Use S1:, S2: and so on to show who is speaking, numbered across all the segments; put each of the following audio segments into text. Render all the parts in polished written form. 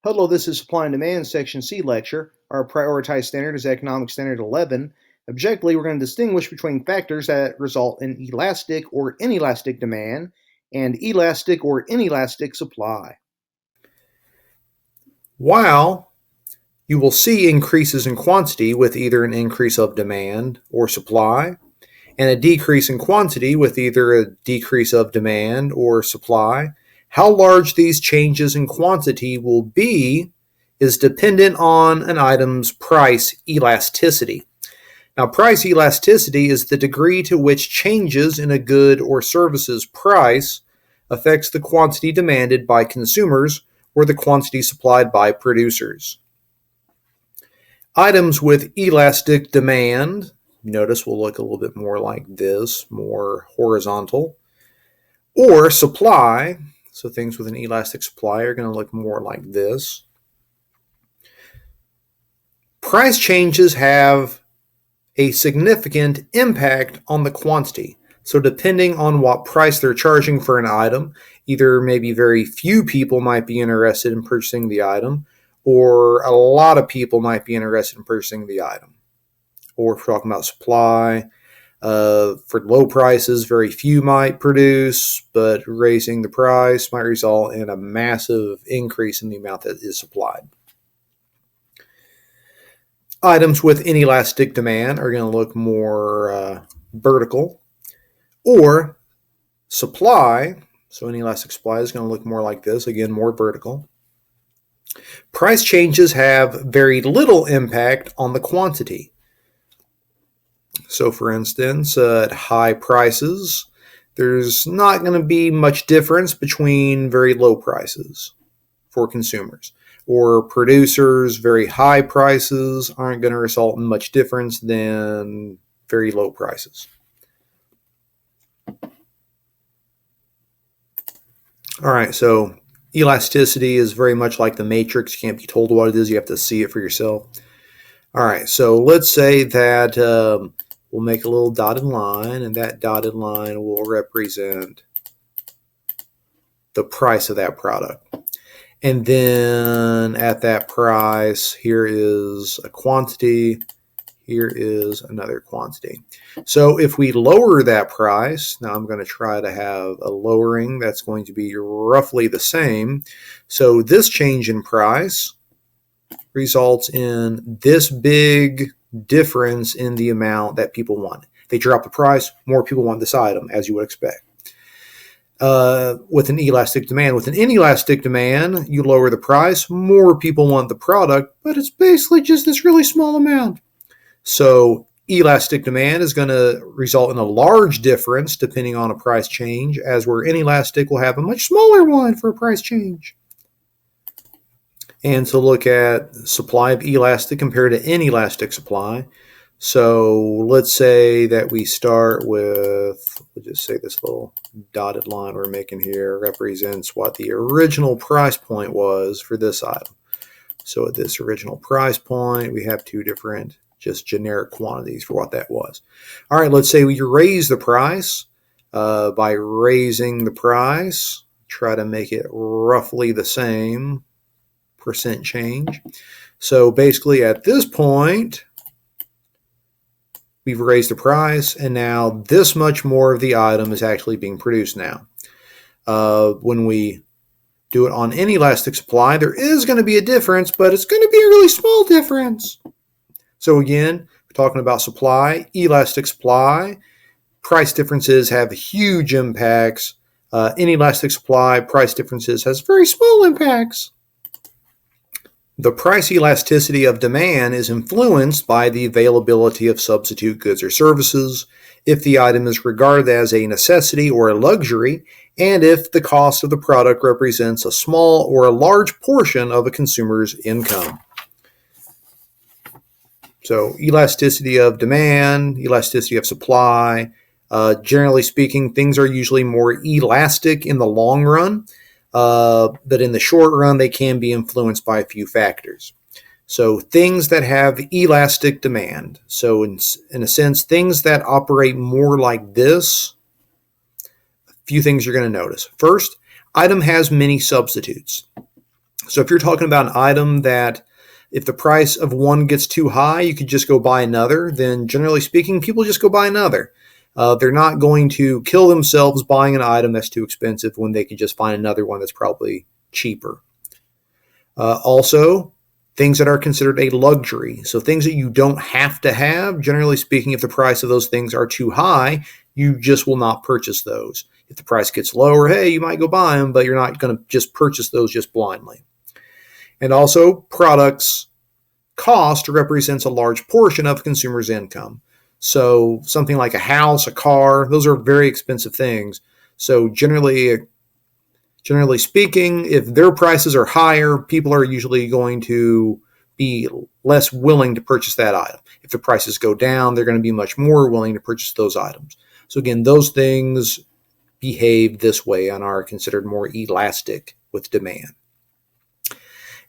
S1: Hello, this is Supply and Demand Section C lecture. Our prioritized standard is Economic Standard 11. Objectively, we're going to distinguish between factors that result in elastic or inelastic demand and elastic or inelastic supply.
S2: While you will see increases in quantity with either an increase of demand or supply, and a decrease in quantity with either a decrease of demand or supply, how large these changes in quantity will be is dependent on an item's price elasticity. Now, price elasticity is the degree to which changes in a good or service's price affects the quantity demanded by consumers or the quantity supplied by producers. Items with elastic demand, notice will look a little bit more like this, more horizontal, or supply, so things with an elastic supply are going to look more like this. Price changes have a significant impact on the quantity. So depending on what price they're charging for an item, either maybe very few people might be interested in purchasing the item, or a lot of people might be interested in purchasing the item. Or if we're talking about supply, for low prices, very few might produce, but raising the price might result in a massive increase in the amount that is supplied. Items with inelastic demand are going to look more vertical, or supply, so inelastic supply is going to look more like this, again, more vertical. Price changes have very little impact on the quantity. So for instance, at high prices, there's not going to be much difference between very low prices for consumers. Or producers, very high prices aren't going to result in much difference than very low prices. All right, so elasticity is very much like the matrix. You can't be told what it is. You have to see it for yourself. All right, so let's say that we'll make a little dotted line, and that dotted line will represent the price of that product. And then at that price, here is a quantity, here is another quantity. So if we lower that price, now I'm going to try to have a lowering that's going to be roughly the same. So this change in price results in this big difference in the amount that people want. They drop the price, more people want this item, as you would expect. With an elastic demand. With an inelastic demand, you lower the price, more people want the product, but it's basically just this really small amount. So elastic demand is going to result in a large difference depending on a price change, as where inelastic will have a much smaller one for a price change. And to look at supply of elastic compared to inelastic supply. So let's say that we start with, we'll just say this little dotted line we're making here represents what the original price point was for this item. So at this original price point, we have two different just generic quantities for what that was. All right, let's say we raise the price. By raising the price, try to make it roughly the same percent change. So basically at this point, we've raised the price, and now this much more of the item is actually being produced now. When we do it on inelastic supply, there is going to be a difference, but it's going to be a really small difference. So again, we're talking about supply, elastic supply. Price differences have huge impacts. Inelastic supply, price differences has very small impacts. The price elasticity of demand is influenced by the availability of substitute goods or services, if the item is regarded as a necessity or a luxury, and if the cost of the product represents a small or a large portion of a consumer's income. So elasticity of demand, elasticity of supply. Generally speaking, things are usually more elastic in the long run. But in the short run, they can be influenced by a few factors. So things that have elastic demand. So in a sense, things that operate more like this, a few things you're going to notice. First, item has many substitutes. So if you're talking about an item that if the price of one gets too high, you could just go buy another, then generally speaking, people just go buy another. They're not going to kill themselves buying an item that's too expensive when they can just find another one that's probably cheaper. Also, things that are considered a luxury. So things that you don't have to have, generally speaking, if the price of those things are too high, you just will not purchase those. If the price gets lower, hey, you might go buy them, but you're not going to just purchase those just blindly. And also, products cost represents a large portion of consumers' income. So something like a house, a car, those are very expensive things. So generally speaking, if their prices are higher, people are usually going to be less willing to purchase that item. If the prices go down, they're going to be much more willing to purchase those items. So again, those things behave this way and are considered more elastic with demand.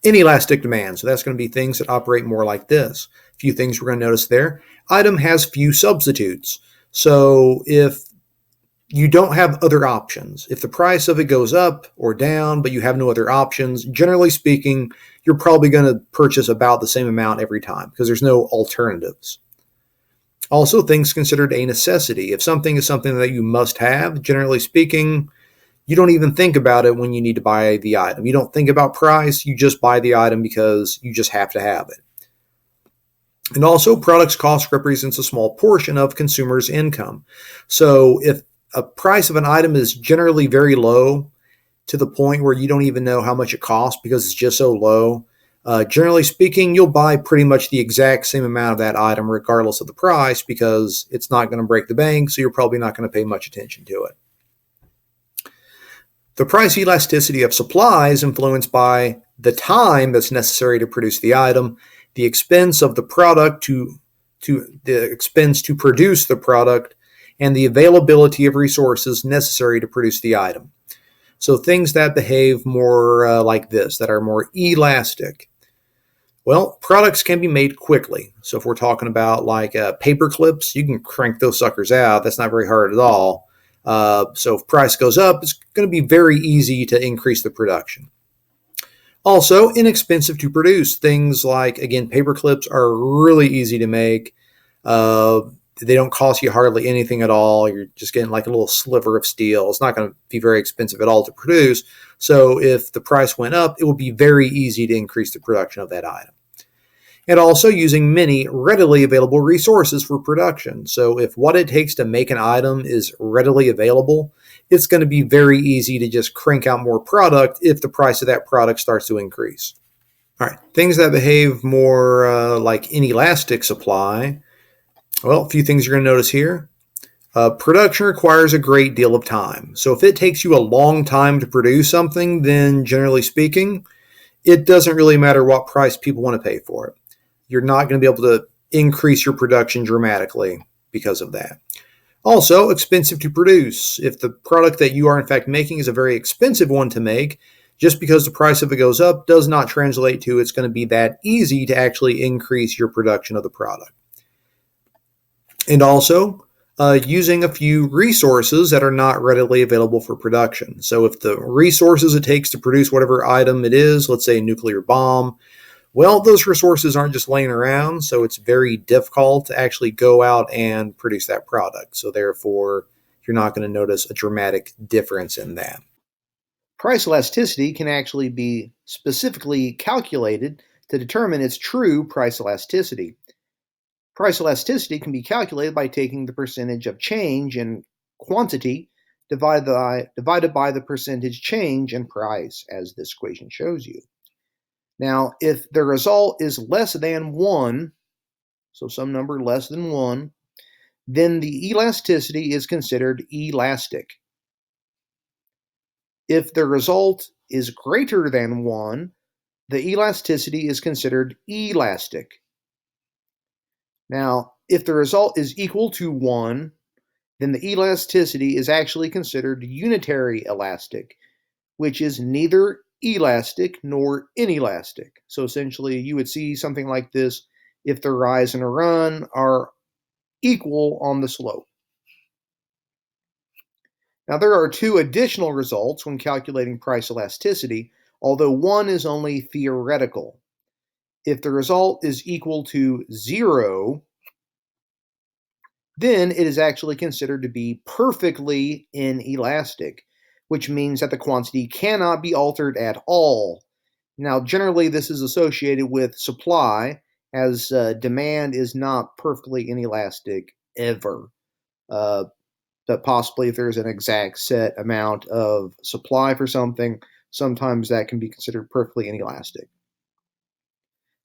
S2: Inelastic demand, so that's going to be things that operate more like this. A few things we're going to notice there. Item has few substitutes. So if you don't have other options, if the price of it goes up or down, but you have no other options, generally speaking, you're probably going to purchase about the same amount every time because there's no alternatives. Also, things considered a necessity. If something is something that you must have, generally speaking, you don't even think about it when you need to buy the item. You don't think about price, you just buy the item because you just have to have it. And also, products cost represents a small portion of consumers' income. So if a price of an item is generally very low to the point where you don't even know how much it costs because it's just so low, generally speaking, you'll buy pretty much the exact same amount of that item regardless of the price because it's not going to break the bank, so you're probably not going to pay much attention to it. The price elasticity of supply is influenced by the time that's necessary to produce the item, the expense of the product to the expense to produce the product, and the availability of resources necessary to produce the item. So things that behave more like this, that are more elastic. Well, products can be made quickly. So if we're talking about like paper clips, you can crank those suckers out. That's not very hard at all. So if price goes up, it's going to be very easy to increase the production. Also, inexpensive to produce. Things like, again, paper clips are really easy to make. They don't cost you hardly anything at all. You're just getting like a little sliver of steel. It's not going to be very expensive at all to produce. So if the price went up, it would be very easy to increase the production of that item. And also using many readily available resources for production. So if what it takes to make an item is readily available, it's going to be very easy to just crank out more product if the price of that product starts to increase. All right, things that behave more like inelastic supply. Well, a few things you're going to notice here. Production requires a great deal of time. So if it takes you a long time to produce something, then generally speaking, it doesn't really matter what price people want to pay for it. You're not going to be able to increase your production dramatically because of that. Also, expensive to produce. If the product that you are in fact making is a very expensive one to make, just because the price of it goes up does not translate to it's going to be that easy to actually increase your production of the product. And also, using a few resources that are not readily available for production. So if the resources it takes to produce whatever item it is, let's say a nuclear bomb, well, those resources aren't just laying around, so it's very difficult to actually go out and produce that product. So therefore, you're not going to notice a dramatic difference in that.
S1: Price elasticity can actually be specifically calculated to determine its true price elasticity. Price elasticity can be calculated by taking the percentage of change in quantity divided by the percentage change in price, as this equation shows you. Now, if the result is less than 1, so some number less than 1, then the elasticity is considered elastic. If the result is greater than 1, the elasticity is considered elastic. Now, if the result is equal to 1, then the elasticity is actually considered unitary elastic, which is neither elastic nor inelastic. So essentially, you would see something like this if the rise and the run are equal on the slope. Now, there are two additional results when calculating price elasticity. although one is only theoretical. If the result is equal to 0, then it is actually considered to be perfectly inelastic, which means that the quantity cannot be altered at all. Now, generally, this is associated with supply, as demand is not perfectly inelastic ever. But possibly, if there's an exact set amount of supply for something, sometimes that can be considered perfectly inelastic.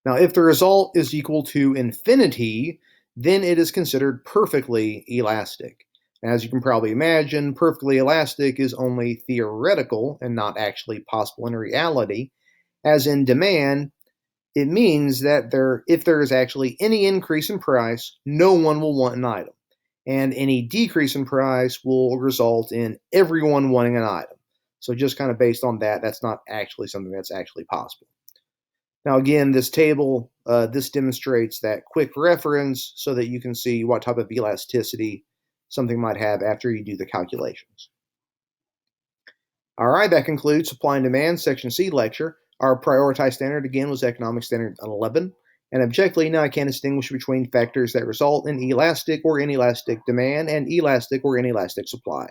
S1: Now, if the result is equal to infinity, then it is considered perfectly elastic. As you can probably imagine, perfectly elastic is only theoretical and not actually possible in reality. As in demand, it means that if there is actually any increase in price, no one will want an item. And any decrease in price will result in everyone wanting an item. So just kind of based on that, that's not actually something that's actually possible. Now, again, this table, this demonstrates that quick reference so that you can see what type of elasticity something might have after you do the calculations. All right, that concludes Supply and Demand, Section C lecture. Our prioritized standard, again, was Economic Standard 11. And objectively, now I can distinguish between factors that result in elastic or inelastic demand and elastic or inelastic supply.